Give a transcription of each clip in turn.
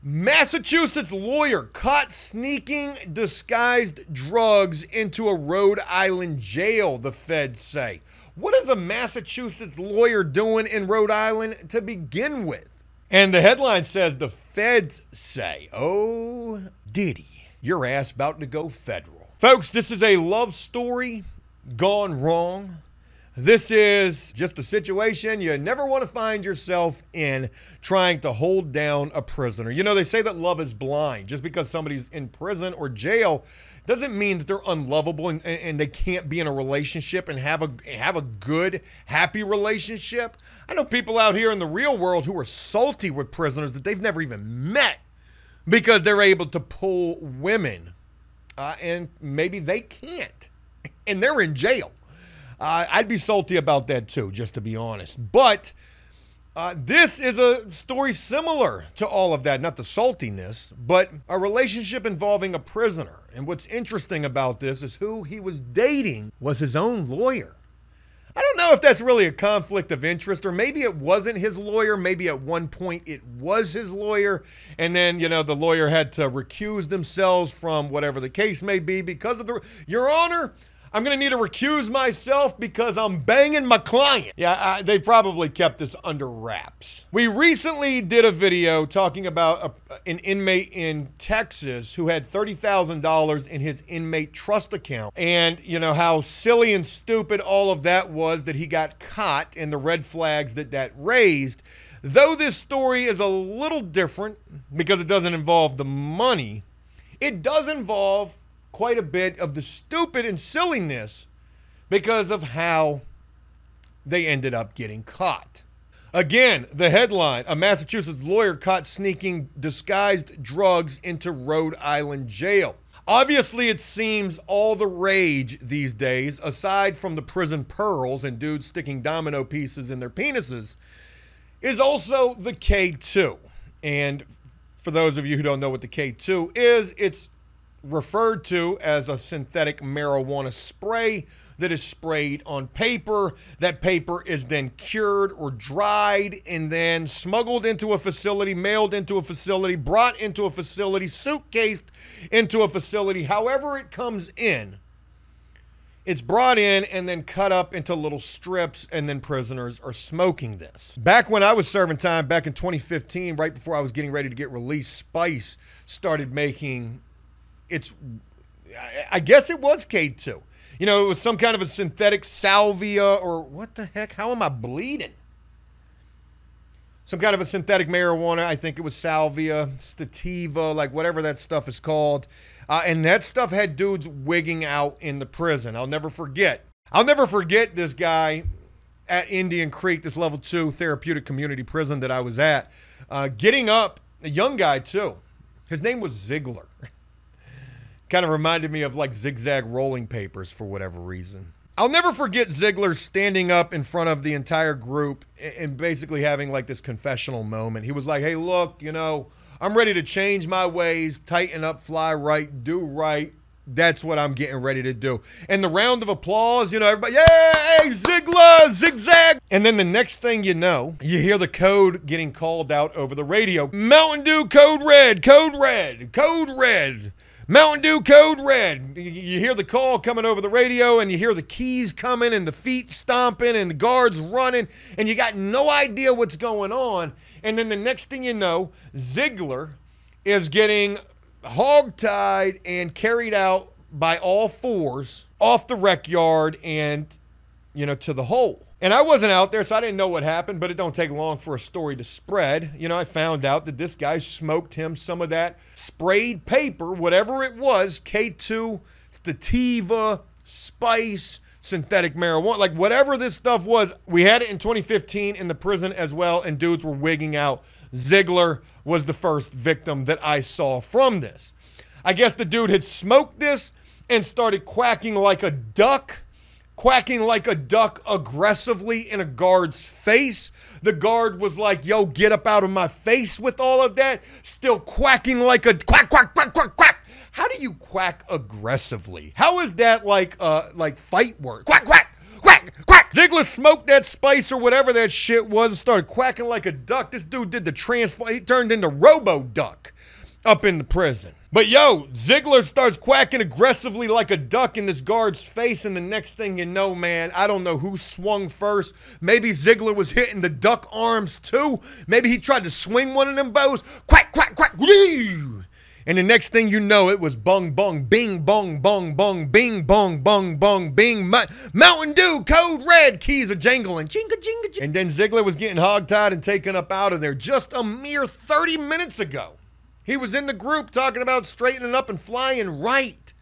Massachusetts lawyer caught sneaking disguised drugs into a Rhode Island jail, the feds say. What is a Massachusetts lawyer doing in Rhode Island to begin with? And the headline says the feds say, oh, Diddy, your ass about to go federal. Folks, this is a love story gone wrong. This is just a situation you never want to find yourself in, trying to hold down a prisoner. You know, they say that love is blind. Just because somebody's in prison or jail doesn't mean that they're unlovable and they can't be in a relationship and have a good, happy relationship. I know people out here in the real world who are salty with prisoners that they've never even met because they're able to pull women and maybe they can't, and they're in jail. I'd be salty about that too, just to be honest. But this is a story similar to all of that, not the saltiness, but a relationship involving a prisoner. And what's interesting about this is who he was dating was his own lawyer. I don't know if that's really a conflict of interest, or maybe it wasn't his lawyer. Maybe at one point it was his lawyer. And then, you know, the lawyer had to recuse themselves from whatever the case may be because of Your Honor, I'm going to need to recuse myself because I'm banging my client. Yeah, they probably kept this under wraps. We recently did a video talking about an inmate in Texas who had $30,000 in his inmate trust account. And, you know, how silly and stupid all of that was, that he got caught, and the red flags that raised. Though this story is a little different because it doesn't involve the money, it does involve quite a bit of the stupid and silliness because of how they ended up getting caught. Again, the headline, a Massachusetts lawyer caught sneaking disguised drugs into Rhode Island jail. Obviously, it seems all the rage these days, aside from the prison pearls and dudes sticking domino pieces in their penises, is also the K2. And for those of you who don't know what the K2 is, it's referred to as a synthetic marijuana spray that is sprayed on paper. That paper is then cured or dried and then smuggled into a facility, mailed into a facility, brought into a facility, suitcased into a facility. However it comes in, it's brought in and then cut up into little strips, and then prisoners are smoking this. Back when I was serving time, back in 2015, right before I was getting ready to get released, Spice started making I guess it was K2. You know, it was some kind of a synthetic salvia, or what the heck? How am I bleeding? Some kind of a synthetic marijuana. I think it was salvia, sativa, like whatever that stuff is called. And that stuff had dudes wigging out in the prison. I'll never forget this guy at Indian Creek, this level 2 therapeutic community prison that I was at, getting up, a young guy too. His name was Ziegler. Kind of reminded me of like zigzag rolling papers for whatever reason. I'll never forget Ziegler standing up in front of the entire group and basically having like this confessional moment. He was like, hey, look, you know, I'm ready to change my ways, tighten up, fly right, do right. That's what I'm getting ready to do. And the round of applause, you know, everybody, yay, Ziegler, zigzag. And then the next thing you know, you hear the code getting called out over the radio. Mountain Dew code red, code red, code red. Mountain Dew code red. You hear the call coming over the radio, and you hear the keys coming and the feet stomping and the guards running, and you got no idea what's going on. And then the next thing you know, Ziegler is getting hogtied and carried out by all fours off the rec yard and, you know, to the hole. And I wasn't out there, so I didn't know what happened, but it don't take long for a story to spread. You know, I found out that this guy smoked him some of that sprayed paper, whatever it was, K2, sativa, spice, synthetic marijuana, like whatever this stuff was. We had it in 2015 in the prison as well, and dudes were wigging out. Ziegler was the first victim that I saw from this. I guess the dude had smoked this and started quacking like a duck aggressively in a guard's face. The guard was like, yo, get up out of my face with all of that. Still quacking like a quack, quack, quack, quack, quack. How do you quack aggressively? How is that like fight word? Quack, quack, quack, quack. Ziegler smoked that spice or whatever that shit was and started quacking like a duck. This dude did the transform. He turned into Robo-Duck up in the prison. But yo, Ziegler starts quacking aggressively like a duck in this guard's face, and the next thing you know, man, I don't know who swung first. Maybe Ziegler was hitting the duck arms too. Maybe he tried to swing one of them bows. Quack, quack, quack, whee! And the next thing you know, it was bung, bung, bing, bong, bong, bong, bing, bong, bong, bong, bing, Mountain Dew, code red, keys are jingling, jinga, jinga, jinga. And then Ziegler was getting hogtied and taken up out of there just a mere 30 minutes ago. He was in the group talking about straightening up and flying right.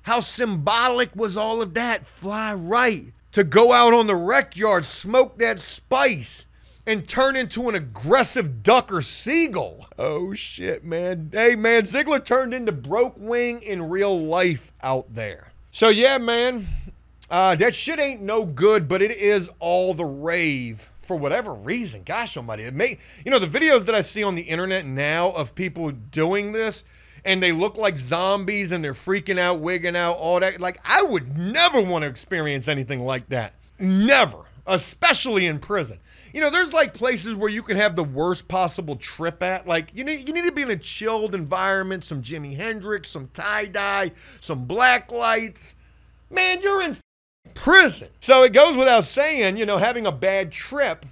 How symbolic was all of that? Fly right. To go out on the rec yard, smoke that spice, and turn into an aggressive duck or seagull. Oh shit, man. Hey man, Ziegler turned into Broke Wing in real life out there. So yeah, man, that shit ain't no good, but it is all the rave. For whatever reason, gosh almighty, it may, you know, the videos that I see on the internet now of people doing this and they look like zombies and they're freaking out, wigging out, all that. Like, I would never want to experience anything like that. Never, especially in prison. You know, there's like places where you can have the worst possible trip at. Like, you need to be in a chilled environment, some Jimi Hendrix, some tie-dye, some black lights. Man, you're in prison. So it goes without saying, you know, having a bad trip,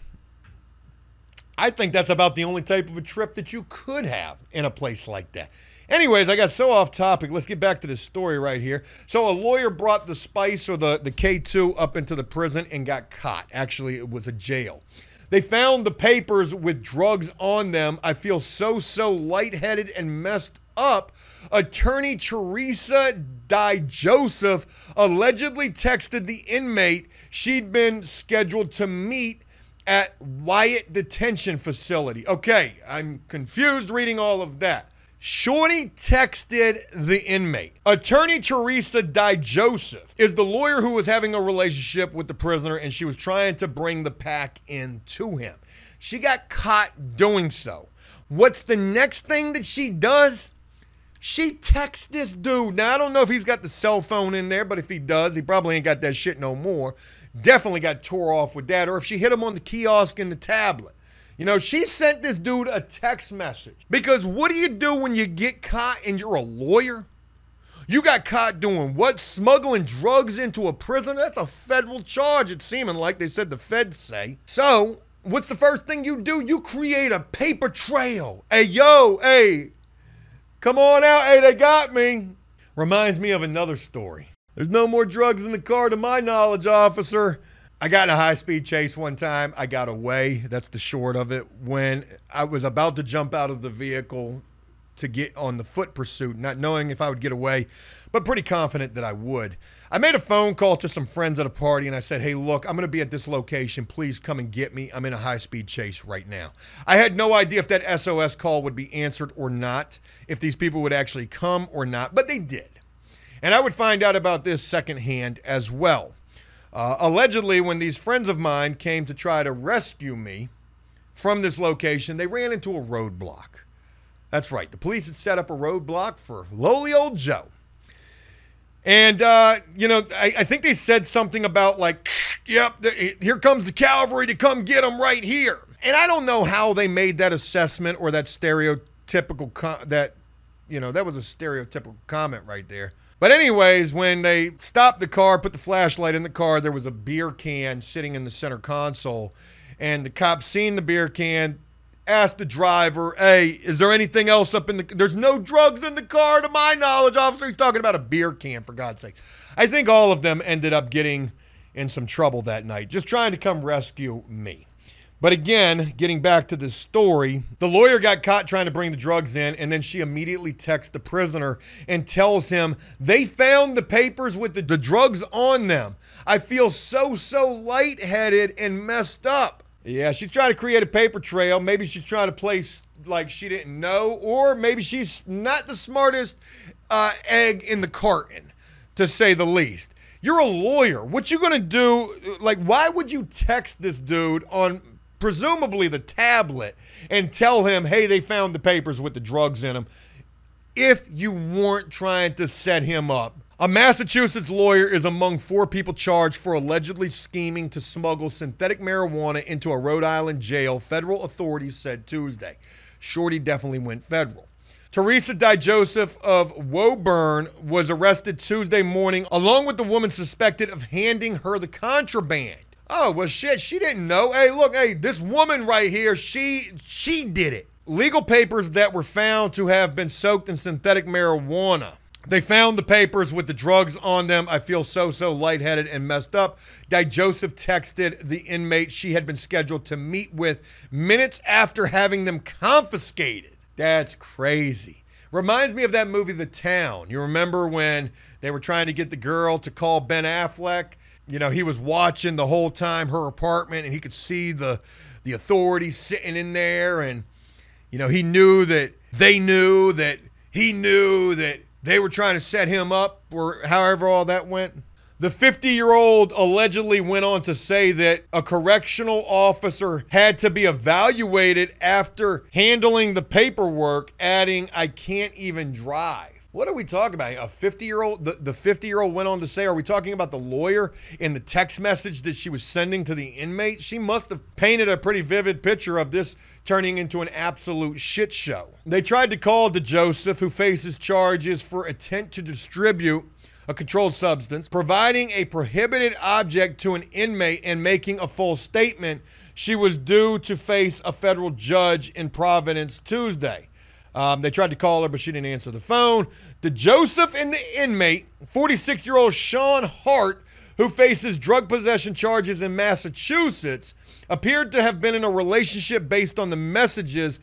I think that's about the only type of a trip that you could have in a place like that. Anyways, I got so off topic. Let's get back to this story right here. So a lawyer brought the spice or the K2 up into the prison and got caught. Actually, it was a jail. They found the papers with drugs on them. I feel so lightheaded and messed up. Attorney Theresa DiJoseph allegedly texted the inmate she'd been scheduled to meet at Wyatt Detention Facility. Okay, I'm confused reading all of that. Shorty texted the inmate. Attorney Theresa DiJoseph is the lawyer who was having a relationship with the prisoner, and she was trying to bring the pack in to him. She got caught doing so. What's the next thing that she does? She texts this dude. Now, I don't know if he's got the cell phone in there, but if he does, he probably ain't got that shit no more. Definitely got tore off with that. Or if she hit him on the kiosk and the tablet. You know, she sent this dude a text message. Because what do you do when you get caught and you're a lawyer? You got caught doing what? Smuggling drugs into a prison? That's a federal charge, it's seeming like. They said the feds say. So, what's the first thing you do? You create a paper trail. Hey, yo, hey. Come on out, hey, they got me. Reminds me of another story. There's no more drugs in the car to my knowledge, officer. I got in a high-speed chase one time. I got away, that's the short of it. When I was about to jump out of the vehicle to get on the foot pursuit, not knowing if I would get away, but pretty confident that I would. I made a phone call to some friends at a party and I said, hey, look, I'm going to be at this location. Please come and get me. I'm in a high-speed chase right now. I had no idea if that SOS call would be answered or not, if these people would actually come or not, but they did. And I would find out about this secondhand as well. Allegedly, when these friends of mine came to try to rescue me from this location, they ran into a roadblock. That's right. The police had set up a roadblock for lowly old Joe. And, you know, I think they said something about like, yep, here comes the cavalry to come get them right here. And I don't know how they made that assessment or that stereotypical, that was a stereotypical comment right there. But anyways, when they stopped the car, put the flashlight in the car, there was a beer can sitting in the center console. And the cop seen the beer can, asked the driver, hey, is there anything else up in the... There's no drugs in the car to my knowledge, officer. He's talking about a beer can, for God's sake. I think all of them ended up getting in some trouble that night, just trying to come rescue me. But again, getting back to this story, the lawyer got caught trying to bring the drugs in, and then she immediately texts the prisoner and tells him they found the papers with the drugs on them. I feel so lightheaded and messed up. Yeah, she's trying to create a paper trail. Maybe she's trying to place like she didn't know, or maybe she's not the smartest egg in the carton, to say the least. You're a lawyer. What you gonna do? Like, why would you text this dude on presumably the tablet and tell him, hey, they found the papers with the drugs in them, if you weren't trying to set him up? A Massachusetts lawyer is among 4 people charged for allegedly scheming to smuggle synthetic marijuana into a Rhode Island jail, federal authorities said Tuesday. Shorty definitely went federal. Theresa DiJoseph of Woburn was arrested Tuesday morning, along with the woman suspected of handing her the contraband. Oh, well, shit, she didn't know. Hey, look, hey, this woman right here, she did it. Legal papers that were found to have been soaked in synthetic marijuana. They found the papers with the drugs on them. I feel so lightheaded and messed up. DiJoseph texted the inmate she had been scheduled to meet with minutes after having them confiscated. That's crazy. Reminds me of that movie, The Town. You remember when they were trying to get the girl to call Ben Affleck? You know, he was watching the whole time her apartment, and he could see the authorities sitting in there, and, you know, he knew that they knew that he knew that they were trying to set him up, or however all that went. The 50-year-old allegedly went on to say that a correctional officer had to be evaluated after handling the paperwork, adding, "I can't even drive." What are we talking about? A 50-year-old? The 50-year-old went on to say, are we talking about the lawyer in the text message that she was sending to the inmate? She must have painted a pretty vivid picture of this turning into an absolute shit show. They tried to call DiJoseph, who faces charges for attempt to distribute a controlled substance, providing a prohibited object to an inmate, and making a false statement. She was due to face a federal judge in Providence Tuesday. They tried to call her, but she didn't answer the phone. DiJoseph and the inmate, 46-year-old Sean Hart, who faces drug possession charges in Massachusetts, appeared to have been in a relationship based on the messages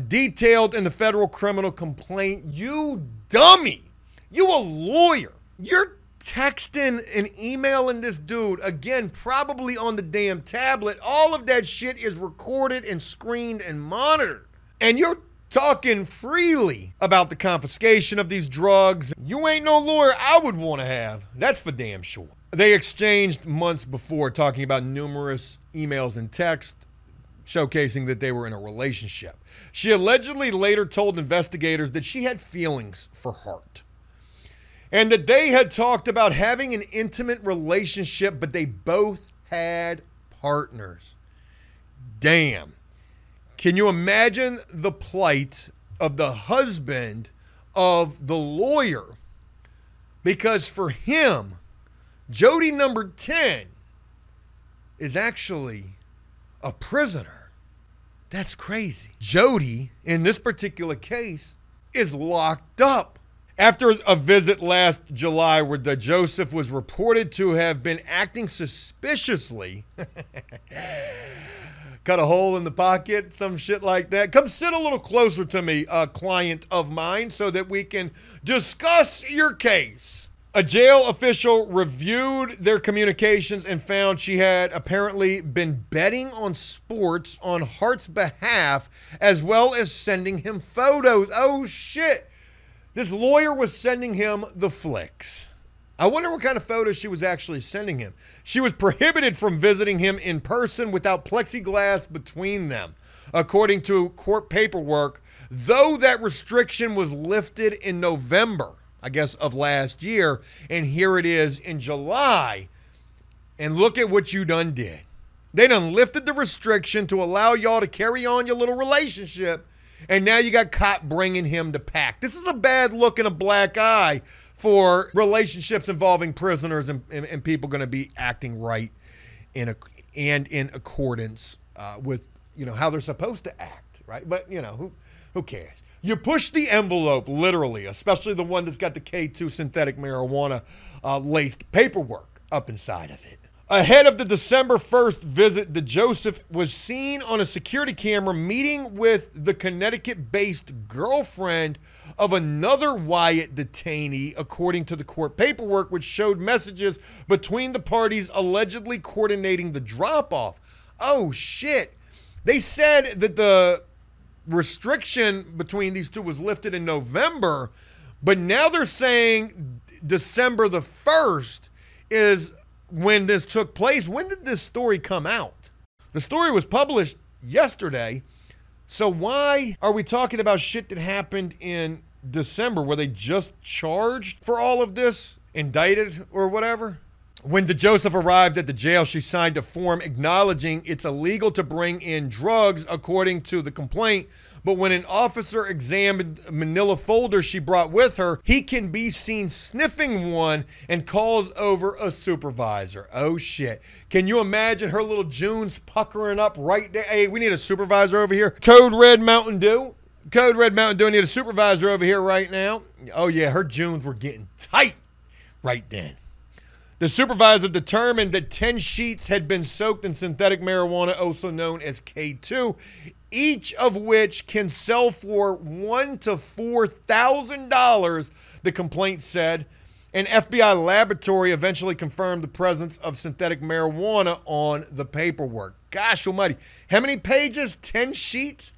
detailed in the federal criminal complaint. You dummy. You a lawyer. You're texting and emailing this dude, again, probably on the damn tablet. All of that shit is recorded and screened and monitored. And you're talking freely about the confiscation of these drugs. You ain't no lawyer I would want to have. That's for damn sure. They exchanged months before, talking about numerous emails and texts showcasing that they were in a relationship. She allegedly later told investigators that she had feelings for Hart, and that they had talked about having an intimate relationship, but they both had partners. Damn. Can you imagine the plight of the husband of the lawyer? Because for him, Jody number 10 is actually a prisoner. That's crazy. Jody, in this particular case, is locked up. After a visit last July where DiJoseph was reported to have been acting suspiciously, cut a hole in the pocket, some shit like that. Come sit a little closer to me, client of mine, so that we can discuss your case. A jail official reviewed their communications and found she had apparently been betting on sports on Hart's behalf, as well as sending him photos. Oh, shit. This lawyer was sending him the flicks. I wonder what kind of photos she was actually sending him. She was prohibited from visiting him in person without plexiglass between them, according to court paperwork, though that restriction was lifted in November, I guess, of last year. And here it is in July. And look at what you done did. They done lifted the restriction to allow y'all to carry on your little relationship. And now you got caught bringing him to pack. This is a bad look and a black eye for relationships involving prisoners and people going to be acting right in accordance with, you know, how they're supposed to act, right? But, you know, who cares? You push the envelope, literally, especially the one that's got the K2 synthetic marijuana laced paperwork up inside of it. Ahead of the December 1st visit, DiJoseph was seen on a security camera meeting with the Connecticut-based girlfriend of another Wyatt detainee, according to the court paperwork, which showed messages between the parties allegedly coordinating the drop-off. Oh, shit. They said that the restriction between these two was lifted in November, but now they're saying December the 1st is when this took place. When did this story come out? The story was published yesterday. So why are we talking about shit that happened in December. Were they just charged for all of this? Indicted or whatever? When DiJoseph arrived at the jail, she signed a form acknowledging it's illegal to bring in drugs, according to the complaint. But when an officer examined a manila folder she brought with her, he can be seen sniffing one and calls over a supervisor. Oh, shit. Can you imagine her little Junes puckering up right there? Hey, we need a supervisor over here. Code Red Mountain Dew. Code Red Mountain Dew. I need a supervisor over here right now. Oh, yeah, her Junes were getting tight right then. The supervisor determined that 10 sheets had been soaked in synthetic marijuana, also known as K2, each of which can sell for $1,000 to $4,000, the complaint said. An FBI laboratory eventually confirmed the presence of synthetic marijuana on the paperwork. Gosh almighty. How many pages? 10 sheets?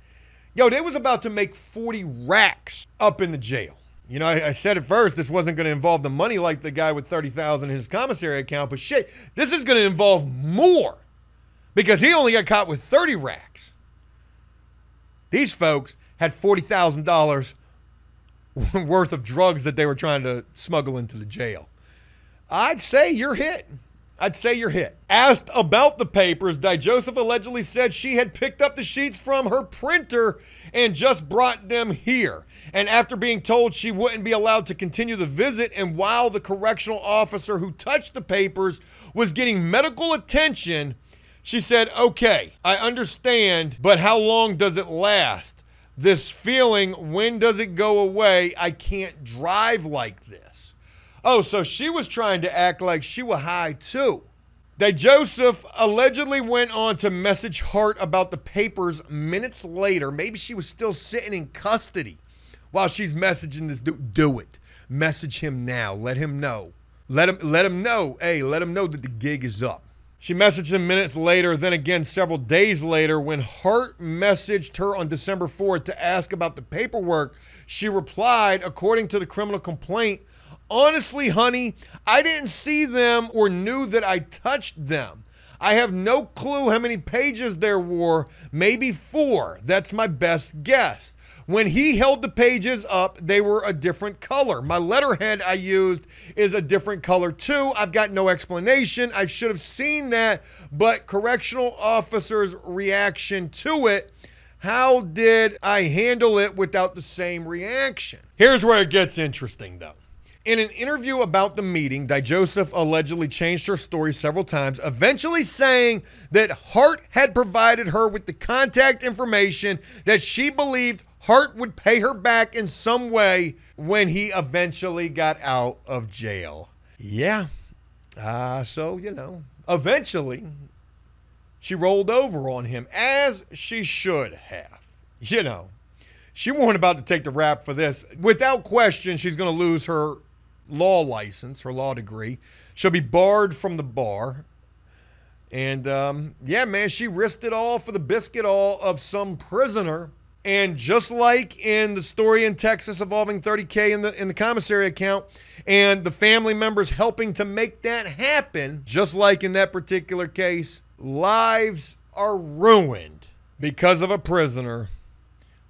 Yo, they was about to make 40 racks up in the jail. You know, I said at first this wasn't going to involve the money like the guy with $30,000 in his commissary account, but shit, this is going to involve more because he only got caught with 30 racks. These folks had $40,000 worth of drugs that they were trying to smuggle into the jail. I'd say you're hit. I'd say you're hit. Asked about the papers, DiJoseph allegedly said she had picked up the sheets from her printer and just brought them here. And after being told she wouldn't be allowed to continue the visit, and while the correctional officer who touched the papers was getting medical attention, she said, okay, I understand, but how long does it last? This feeling, when does it go away? I can't drive like this. Oh, so she was trying to act like she was high too. DiJoseph allegedly went on to message Hart about the papers minutes later. Maybe she was still sitting in custody while she's messaging this dude. Do it. Message him now. Let him know. Let him know. Hey, let him know that the gig is up. She messaged him minutes later, then again several days later. When Hart messaged her on December 4th to ask about the paperwork, she replied, according to the criminal complaint, honestly, honey, I didn't see them or knew that I touched them. I have no clue how many pages there were, maybe 4. That's my best guess. When he held the pages up, they were a different color. My letterhead I used is a different color too. I've got no explanation. I should have seen that, but correctional officer's reaction to it, how did I handle it without the same reaction? Here's where it gets interesting though. In an interview about the meeting, DiJoseph allegedly changed her story several times, eventually saying that Hart had provided her with the contact information that she believed Hart would pay her back in some way when he eventually got out of jail. Yeah. So, you know, eventually she rolled over on him, as she should have. You know, she wasn't about to take the rap for this. Without question, she's going to lose her law license, her law degree. She'll be barred from the bar. And yeah, man, she risked it all for the biscuit all of some prisoner. And just like in the story in Texas involving $30K in the commissary account and the family members helping to make that happen, just like in that particular case, lives are ruined because of a prisoner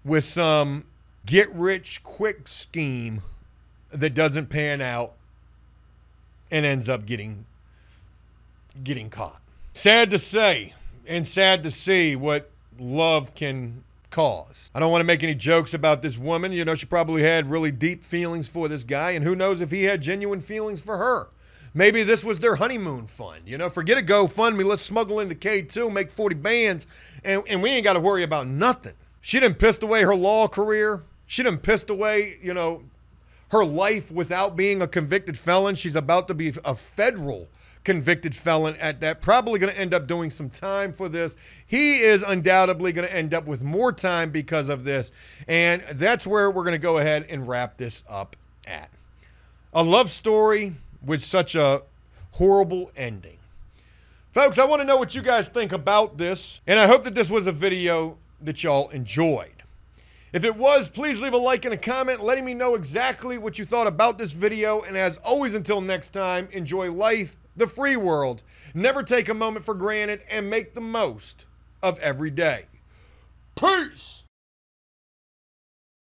with some get-rich-quick scheme that doesn't pan out and ends up getting caught. Sad to say and sad to see what love can cause. I don't want to make any jokes about this woman. You know, she probably had really deep feelings for this guy, and who knows if he had genuine feelings for her. Maybe this was their honeymoon fund. You know, forget a GoFundMe. Let's smuggle into K2, make 40 bands, and we ain't got to worry about nothing. She done pissed away her law career. She done pissed away, you know, her life without being a convicted felon. She's about to be a federal convicted felon at that. Probably going to end up doing some time for this. He is undoubtedly going to end up with more time because of this. And that's where we're going to go ahead and wrap this up at. A love story with such a horrible ending. Folks, I want to know what you guys think about this. And I hope that this was a video that y'all enjoyed. If it was, please leave a like and a comment letting me know exactly what you thought about this video. And as always, until next time, enjoy life, the free world, never take a moment for granted, and make the most of every day. Peace!